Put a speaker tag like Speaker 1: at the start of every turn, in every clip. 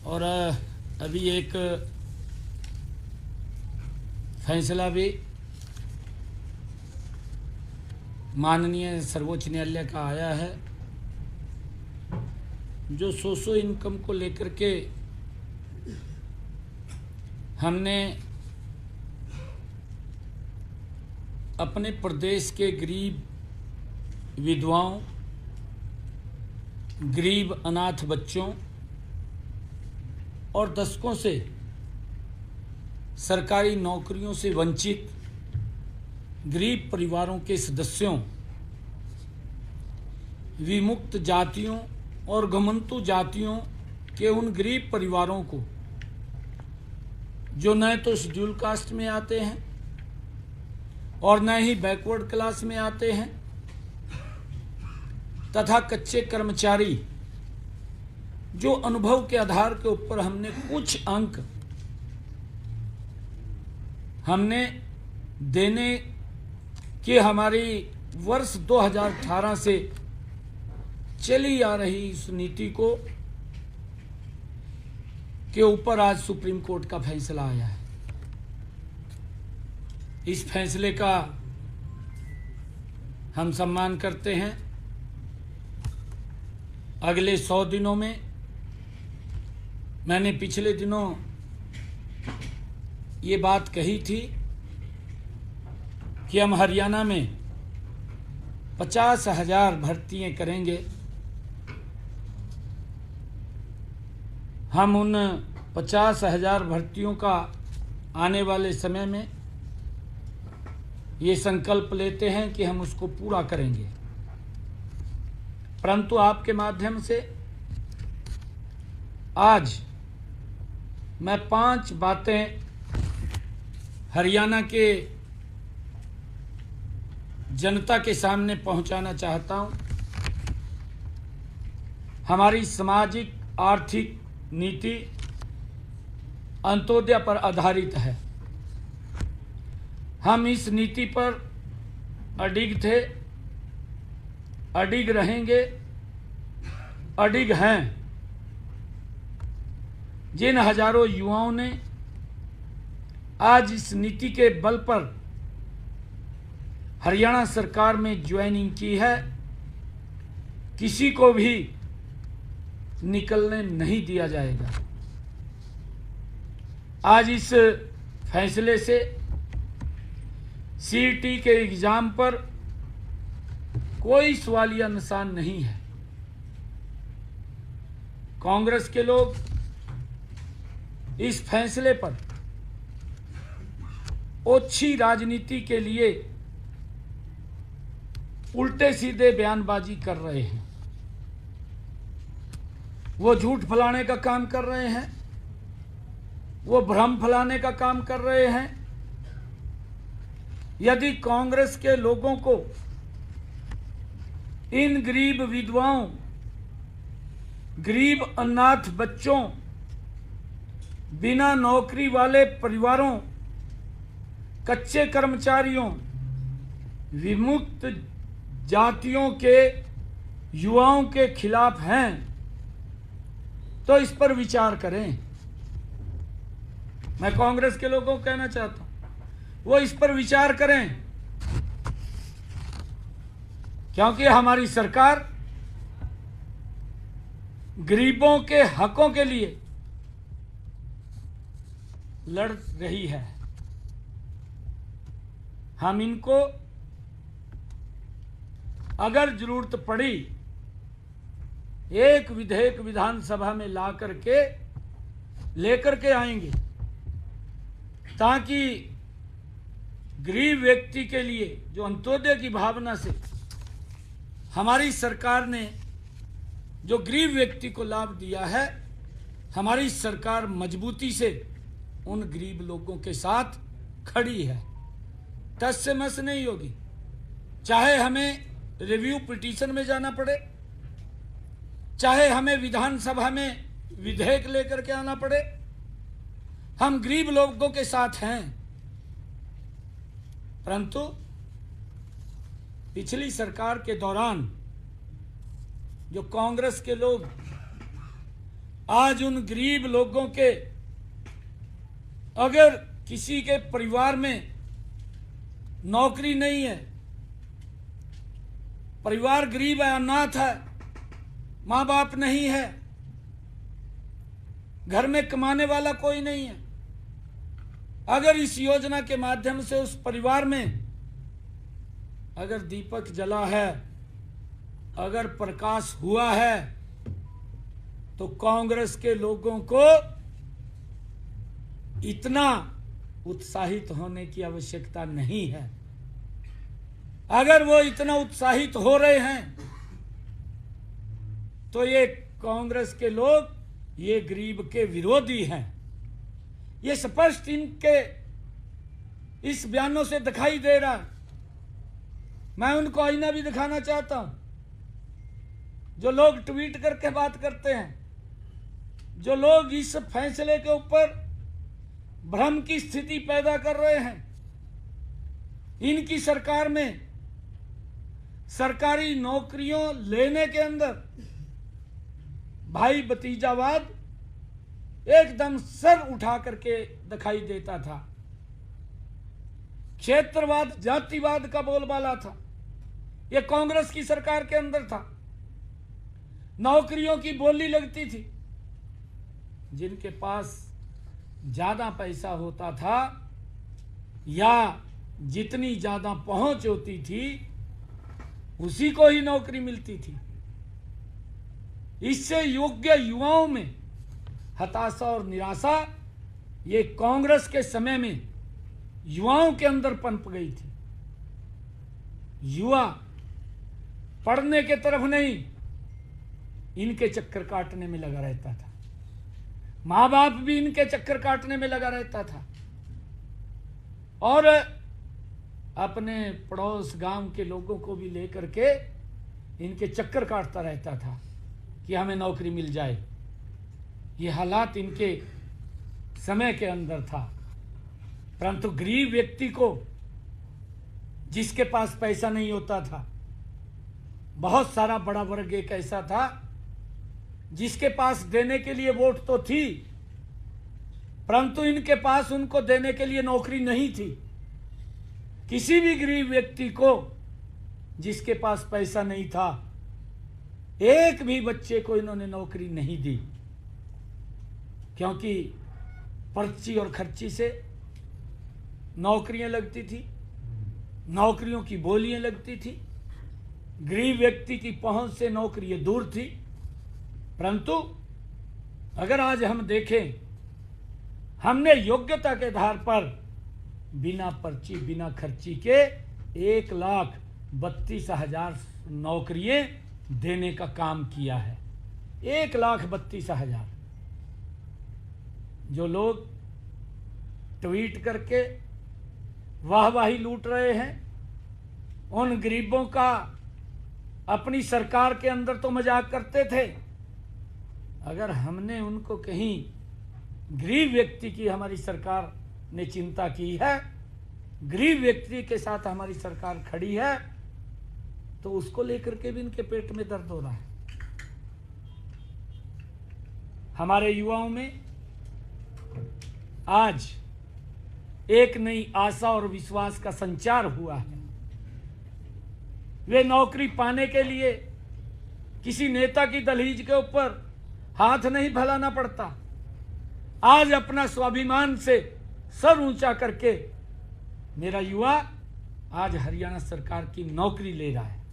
Speaker 1: और अभी एक फैसला भी माननीय सर्वोच्च न्यायालय का आया है, जो सोशो इनकम को लेकर के हमने अपने प्रदेश के गरीब विधवाओं, गरीब अनाथ बच्चों और दशकों से सरकारी नौकरियों से वंचित गरीब परिवारों के सदस्यों, विमुक्त जातियों और घमंतु जातियों के उन गरीब परिवारों को जो न तो शेड्यूल कास्ट में आते हैं और न ही बैकवर्ड क्लास में आते हैं, तथा कच्चे कर्मचारी जो अनुभव के आधार के ऊपर हमने कुछ अंक हमने देने की हमारी वर्ष 2018 से चली आ रही इस नीति को के ऊपर आज सुप्रीम कोर्ट का फैसला आया है। इस फैसले का हम सम्मान करते हैं। अगले 100 दिनों में, मैंने पिछले दिनों ये बात कही थी कि हम हरियाणा में 50,000 भर्तियां करेंगे। हम उन 50,000 भर्तियों का आने वाले समय में ये संकल्प लेते हैं कि हम उसको पूरा करेंगे। परंतु आपके माध्यम से आज मैं 5 बातें हरियाणा के जनता के सामने पहुंचाना चाहता हूं। हमारी सामाजिक आर्थिक नीति अंत्योदय पर आधारित है। हम इस नीति पर अडिग थे, अडिग रहेंगे, अडिग हैं। जिन हजारों युवाओं ने आज इस नीति के बल पर हरियाणा सरकार में ज्वाइनिंग की है, किसी को भी निकलने नहीं दिया जाएगा। आज इस फैसले से सीईटी के एग्जाम पर कोई सवालिया निशान नहीं है। कांग्रेस के लोग इस फैसले पर ओछी राजनीति के लिए उल्टे सीधे बयानबाजी कर रहे हैं। वो झूठ फैलाने का काम कर रहे हैं, वो भ्रम फैलाने का काम कर रहे हैं। यदि कांग्रेस के लोगों को इन गरीब विधवाओं, गरीब अनाथ बच्चों, बिना नौकरी वाले परिवारों, कच्चे कर्मचारियों, विमुक्त जातियों के युवाओं के खिलाफ हैं, तो इस पर विचार करें। मैं कांग्रेस के लोगों को कहना चाहता हूं, वो इस पर विचार करें, क्योंकि हमारी सरकार गरीबों के हकों के लिए लड़ रही है। हम इनको अगर जरूरत पड़ी एक विधेयक विधानसभा में ला करके लेकर के आएंगे, ताकि गरीब व्यक्ति के लिए जो अंत्योदय की भावना से हमारी सरकार ने जो गरीब व्यक्ति को लाभ दिया है, हमारी सरकार मजबूती से उन गरीब लोगों के साथ खड़ी है। टस से मस नहीं होगी। चाहे हमें रिव्यू पिटीशन में जाना पड़े, चाहे हमें विधानसभा में विधेयक लेकर के आना पड़े, हम गरीब लोगों के साथ हैं। परंतु पिछली सरकार के दौरान जो कांग्रेस के लोग आज उन गरीब लोगों के, अगर किसी के परिवार में नौकरी नहीं है, परिवार गरीब है, अनाथ है, माँ बाप नहीं है, घर में कमाने वाला कोई नहीं है, अगर इस योजना के माध्यम से उस परिवार में अगर दीपक जला है, अगर प्रकाश हुआ है, तो कांग्रेस के लोगों को इतना उत्साहित होने की आवश्यकता नहीं है। अगर वो इतना उत्साहित हो रहे हैं तो ये कांग्रेस के लोग ये गरीब के विरोधी हैं। ये स्पष्ट इनके इस बयानों से दिखाई दे रहा है। मैं उनको आईना भी दिखाना चाहता हूं। जो लोग ट्वीट करके बात करते हैं, जो लोग इस फैसले के ऊपर भ्रम की स्थिति पैदा कर रहे हैं, इनकी सरकार में सरकारी नौकरियों लेने के अंदर भाई भतीजावाद एकदम सर उठा करके दिखाई देता था। क्षेत्रवाद, जातिवाद का बोलबाला था। यह कांग्रेस की सरकार के अंदर था। नौकरियों की बोली लगती थी। जिनके पास ज्यादा पैसा होता था या जितनी ज्यादा पहुंच होती थी, उसी को ही नौकरी मिलती थी। इससे योग्य युवाओं में हताशा और निराशा ये कांग्रेस के समय में युवाओं के अंदर पनप गई थी। युवा पढ़ने के तरफ नहीं, इनके चक्कर काटने में लगा रहता था। माँ बाप भी इनके चक्कर काटने में लगा रहता था और अपने पड़ोस गांव के लोगों को भी लेकर के इनके चक्कर काटता रहता था कि हमें नौकरी मिल जाए। ये हालात इनके समय के अंदर था। परंतु गरीब व्यक्ति को, जिसके पास पैसा नहीं होता था, बहुत सारा बड़ा वर्ग एक ऐसा था जिसके पास देने के लिए वोट तो थी, परंतु इनके पास उनको देने के लिए नौकरी नहीं थी। किसी भी गरीब व्यक्ति को जिसके पास पैसा नहीं था, एक भी बच्चे को इन्होंने नौकरी नहीं दी, क्योंकि पर्ची और खर्ची से नौकरियां लगती थी, नौकरियों की बोलियां लगती थी। गरीब व्यक्ति की पहुंच से नौकरियां दूर थी। परंतु अगर आज हम देखें, हमने योग्यता के आधार पर बिना पर्ची, बिना खर्ची के 1,32,000 नौकरियां देने का काम किया है। 1,32,000। जो लोग ट्वीट करके वाहवाही लूट रहे हैं, उन गरीबों का अपनी सरकार के अंदर तो मजाक करते थे। अगर हमने उनको कहीं गरीब व्यक्ति की हमारी सरकार ने चिंता की है, गरीब व्यक्ति के साथ हमारी सरकार खड़ी है, तो उसको लेकर के भी इनके पेट में दर्द हो रहा है। हमारे युवाओं में आज एक नई आशा और विश्वास का संचार हुआ है। वे नौकरी पाने के लिए किसी नेता की दहलीज के ऊपर हाथ नहीं फैलाना पड़ता। आज अपना स्वाभिमान से सर ऊंचा करके मेरा युवा आज हरियाणा सरकार की नौकरी ले रहा है।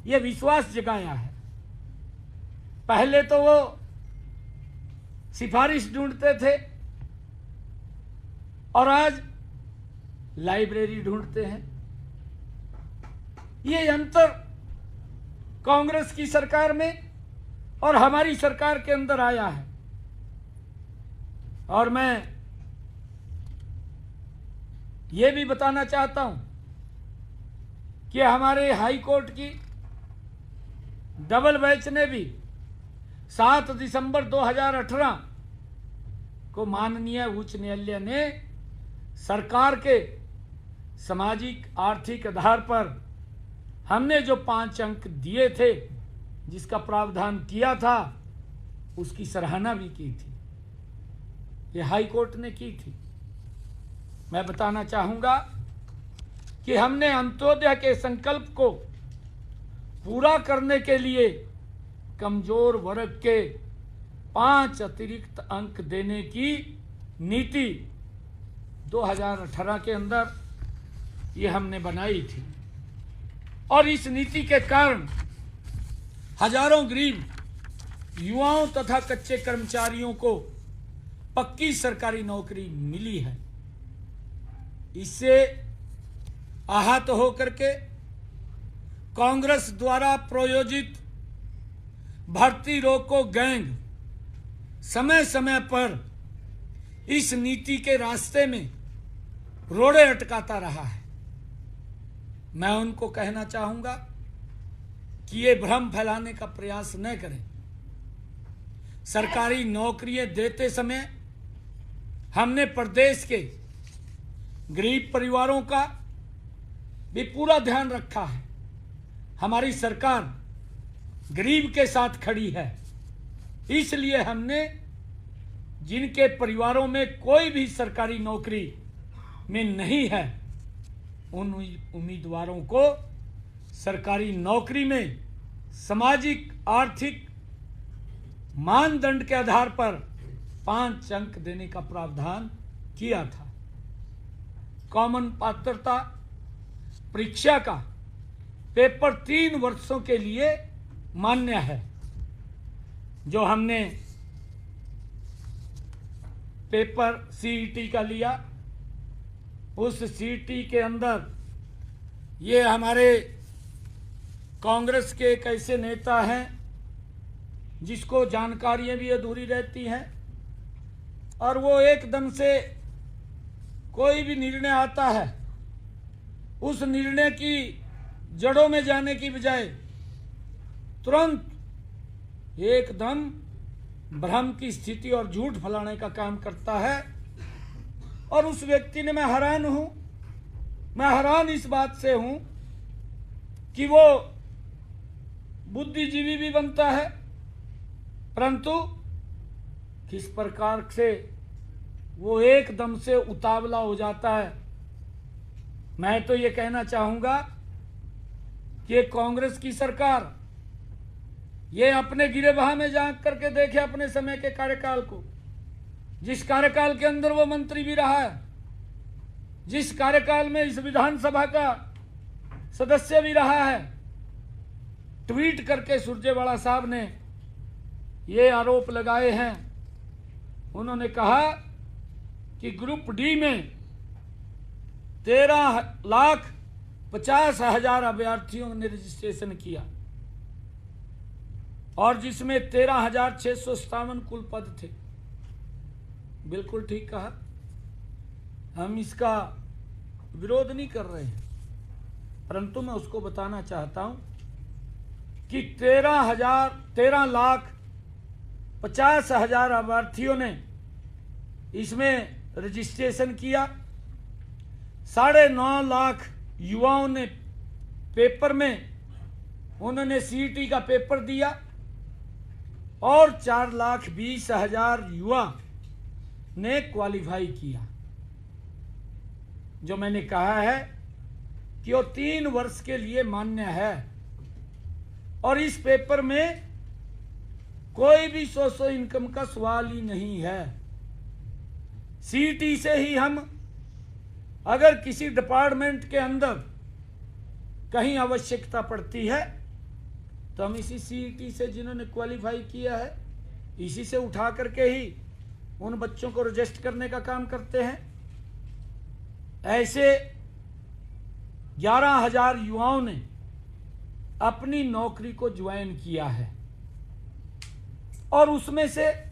Speaker 1: यह विश्वास जगाया है। पहले तो वो सिफारिश ढूंढते थे और आज लाइब्रेरी ढूंढते हैं। ये अंतर कांग्रेस की सरकार में और हमारी सरकार के अंदर आया है। और मैं ये भी बताना चाहता हूं कि हमारे हाई कोर्ट की डबल बेंच ने भी 7 दिसंबर 2018 को माननीय उच्च न्यायालय ने सरकार के सामाजिक आर्थिक आधार पर हमने जो 5 अंक दिए थे, जिसका प्रावधान किया था, उसकी सराहना भी की थी, ये हाई कोर्ट ने की थी। मैं बताना चाहूंगा कि हमने अंत्योदय के संकल्प को पूरा करने के लिए कमजोर वर्ग के 5 अतिरिक्त अंक देने की नीति 2018 के अंदर ये हमने बनाई थी, और इस नीति के कारण हजारों गरीब युवाओं तथा कच्चे कर्मचारियों को पक्की सरकारी नौकरी मिली है। इससे आहत होकर के कांग्रेस द्वारा प्रायोजित भर्ती रोको गैंग समय समय पर इस नीति के रास्ते में रोड़े अटकाता रहा है। मैं उनको कहना चाहूंगा कि ये भ्रम फैलाने का प्रयास न करें। सरकारी नौकरियां देते समय हमने प्रदेश के गरीब परिवारों का भी पूरा ध्यान रखा है। हमारी सरकार गरीब के साथ खड़ी है, इसलिए हमने जिनके परिवारों में कोई भी सरकारी नौकरी में नहीं है उन उम्मीदवारों को सरकारी नौकरी में सामाजिक आर्थिक मानदंड के आधार पर 5 अंक देने का प्रावधान किया था। कॉमन पात्रता परीक्षा का पेपर 3 वर्षों के लिए मान्य है। जो हमने पेपर सीईटी का लिया, उस सीईटी के अंदर ये हमारे कांग्रेस के एक ऐसे नेता हैं जिसको जानकारियां भी अधूरी रहती हैं, और वो एकदम से कोई भी निर्णय आता है उस निर्णय की जड़ों में जाने की बजाय तुरंत एकदम भ्रम की स्थिति और झूठ फैलाने का काम करता है। और उस व्यक्ति ने, मैं हैरान इस बात से हूं कि वो बुद्धिजीवी भी बनता है, परंतु किस प्रकार से वो एकदम से उतावला हो जाता है। मैं तो ये कहना चाहूंगा कि कांग्रेस की सरकार ये अपने गिरेबान में झांक करके देखे अपने समय के कार्यकाल को, जिस कार्यकाल के अंदर वो मंत्री भी रहा है, जिस कार्यकाल में इस विधानसभा का सदस्य भी रहा है। ट्वीट करके सुरजेवाला साहब ने ये आरोप लगाए हैं। उन्होंने कहा कि ग्रुप डी में 13,50,000 अभ्यर्थियों ने रजिस्ट्रेशन किया, और जिसमें 13,657 कुल पद थे। बिल्कुल ठीक कहा, हम इसका विरोध नहीं कर रहे हैं, परंतु मैं उसको बताना चाहता हूं कि 13,50,000 अभ्यर्थियों ने इसमें रजिस्ट्रेशन किया। 9.5 लाख युवाओं ने पेपर में उन्होंने सीईटी का पेपर दिया, और 4,20,000 युवा ने क्वालिफाई किया। जो मैंने कहा है कि वो 3 वर्ष के लिए मान्य है, और इस पेपर में कोई भी सोर्स ऑफ इनकम का सवाल ही नहीं है। सीईटी से ही हम अगर किसी डिपार्टमेंट के अंदर कहीं आवश्यकता पड़ती है तो हम इसी सीईटी से जिन्होंने क्वालिफाई किया है इसी से उठा करके ही उन बच्चों को रजिस्टर करने का काम करते हैं। ऐसे 11,000 युवाओं ने अपनी नौकरी को ज्वाइन किया है, और उसमें से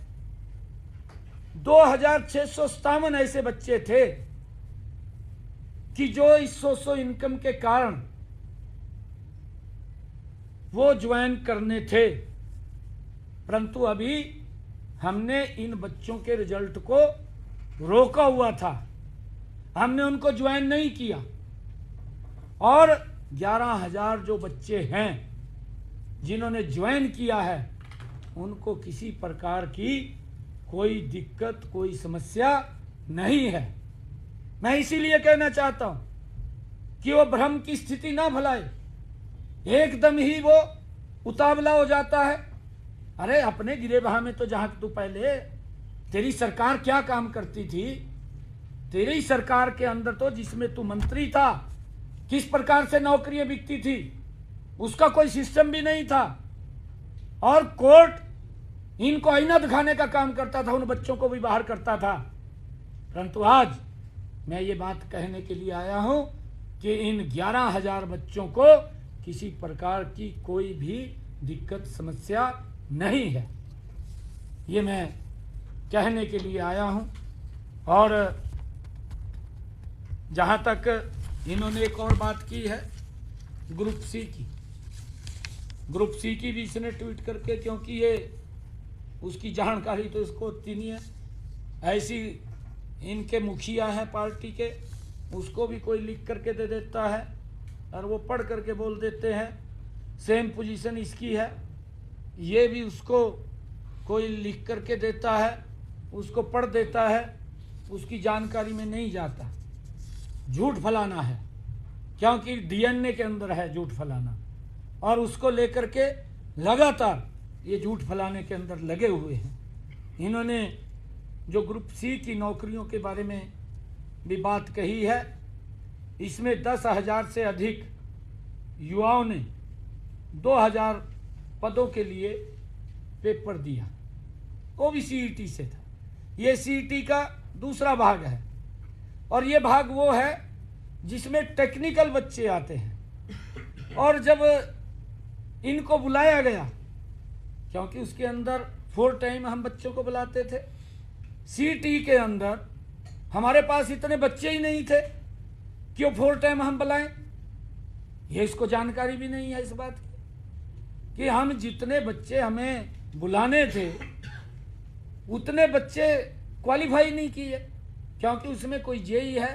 Speaker 1: 2,657 ऐसे बच्चे थे कि जो इस सोर्स ऑफ इनकम के कारण वो ज्वाइन करने थे, परंतु अभी हमने इन बच्चों के रिजल्ट को रोका हुआ था, हमने उनको ज्वाइन नहीं किया। और 11,000 जो बच्चे हैं जिन्होंने ज्वाइन किया है उनको किसी प्रकार की कोई दिक्कत, कोई समस्या नहीं है। मैं इसीलिए कहना चाहता हूं कि वो भ्रम की स्थिति ना फैलाए। एकदम ही वो उतावला हो जाता है। अरे अपने गिरेबान में तो जहां तू पहले तेरी सरकार क्या काम करती थी, तेरी सरकार के अंदर तो जिसमें तू मंत्री था, किस प्रकार से नौकरियां बिकती थी, उसका कोई सिस्टम भी नहीं था। और कोर्ट इनको आईना दिखाने का काम करता था, उन बच्चों को भी बाहर करता था। परंतु आज मैं ये बात कहने के लिए आया हूं कि इन 11,000 बच्चों को किसी प्रकार की कोई भी दिक्कत, समस्या नहीं है। ये मैं कहने के लिए आया हूं। और जहां तक इन्होंने एक और बात की है ग्रुप सी की, ग्रुप सी की भी इसने ट्वीट करके, क्योंकि ये उसकी जानकारी तो इसको होती नहीं है, ऐसी इनके मुखिया हैं पार्टी के, उसको भी कोई लिख करके दे देता है और वो पढ़ करके बोल देते हैं सेम पोजीशन इसकी है। ये भी उसको कोई लिख करके देता है, उसको पढ़ देता है, उसकी जानकारी में नहीं जाता। झूठ फैलाना है, क्योंकि डीएनए के अंदर है झूठ फैलाना, और उसको लेकर के लगातार ये झूठ फैलाने के अंदर लगे हुए हैं। इन्होंने जो ग्रुप सी की नौकरियों के बारे में भी बात कही है, इसमें 10,000 से अधिक युवाओं ने 2,000 पदों के लिए पेपर दिया, वो भी सीईटी से था। ये सीईटी का दूसरा भाग है, और ये भाग वो है जिसमें टेक्निकल बच्चे आते हैं। और जब इनको बुलाया गया, क्योंकि उसके अंदर 4 टाइम हम बच्चों को बुलाते थे, सीईटी के अंदर हमारे पास इतने बच्चे ही नहीं थे कि वो 4 टाइम हम बुलाएं। ये इसको जानकारी भी नहीं है इस बात की कि हम जितने बच्चे हमें बुलाने थे उतने बच्चे क्वालिफाई नहीं किए, क्योंकि उसमें कोई जेई है,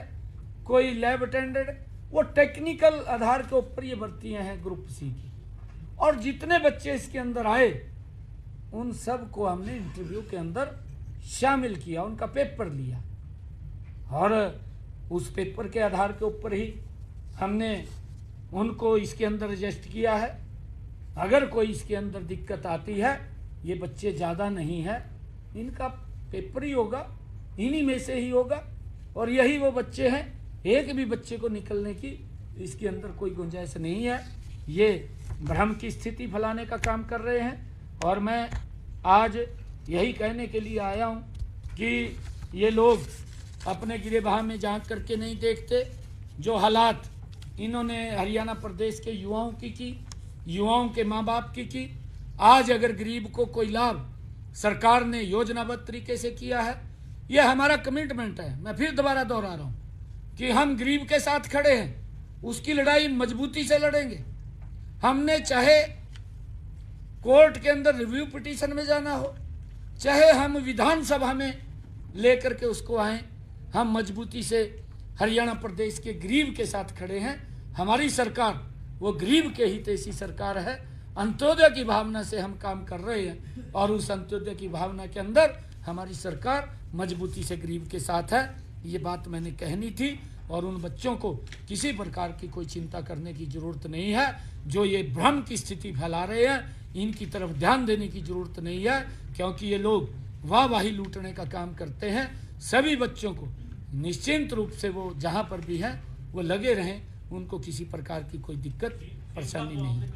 Speaker 1: कोई लैब अटेंडेंट, वो टेक्निकल आधार के ऊपर ये भर्तियां हैं ग्रुप सी की। और जितने बच्चे इसके अंदर आए उन सब को हमने इंटरव्यू के अंदर शामिल किया, उनका पेपर लिया, और उस पेपर के आधार के ऊपर ही हमने उनको इसके अंदर रजिस्ट किया है। अगर कोई इसके अंदर दिक्कत आती है, ये बच्चे ज़्यादा नहीं है, इनका पेपर ही होगा, इन्हीं में से ही होगा, और यही वो बच्चे हैं। एक भी बच्चे को निकलने की इसके अंदर कोई गुंजाइश नहीं है। ये भ्रम की स्थिति फैलाने का काम कर रहे हैं। और मैं आज यही कहने के लिए आया हूँ कि ये लोग अपने गिरेबान में झांक करके नहीं देखते। जो हालात इन्होंने हरियाणा प्रदेश के युवाओं की, युवाओं के माँ बाप की, आज अगर गरीब को कोई लाभ सरकार ने योजनाबद्ध तरीके से किया है, ये हमारा कमिटमेंट है। मैं फिर दोबारा दोहरा रहा हूँ कि हम गरीब के साथ खड़े हैं, उसकी लड़ाई मजबूती से लड़ेंगे। हमने चाहे कोर्ट के अंदर रिव्यू पिटीशन में जाना हो, चाहे हम विधानसभा में लेकर के उसको आए, हम मजबूती से हरियाणा प्रदेश के गरीब के साथ खड़े हैं। हमारी सरकार वो गरीब के हितैषी सरकार है। अंत्योदय की भावना से हम काम कर रहे हैं, और उस अंत्योदय की भावना के अंदर हमारी सरकार मजबूती से गरीब के साथ है। ये बात मैंने कहनी थी। और उन बच्चों को किसी प्रकार की कोई चिंता करने की जरूरत नहीं है। जो ये भ्रम की स्थिति फैला रहे हैं, इनकी तरफ ध्यान देने की जरूरत नहीं है, क्योंकि ये लोग वाहवाही लूटने का काम करते हैं। सभी बच्चों को निश्चिंत रूप से वो जहाँ पर भी हैं वो लगे रहें, उनको किसी प्रकार की कोई दिक्कत परेशानी नहीं है।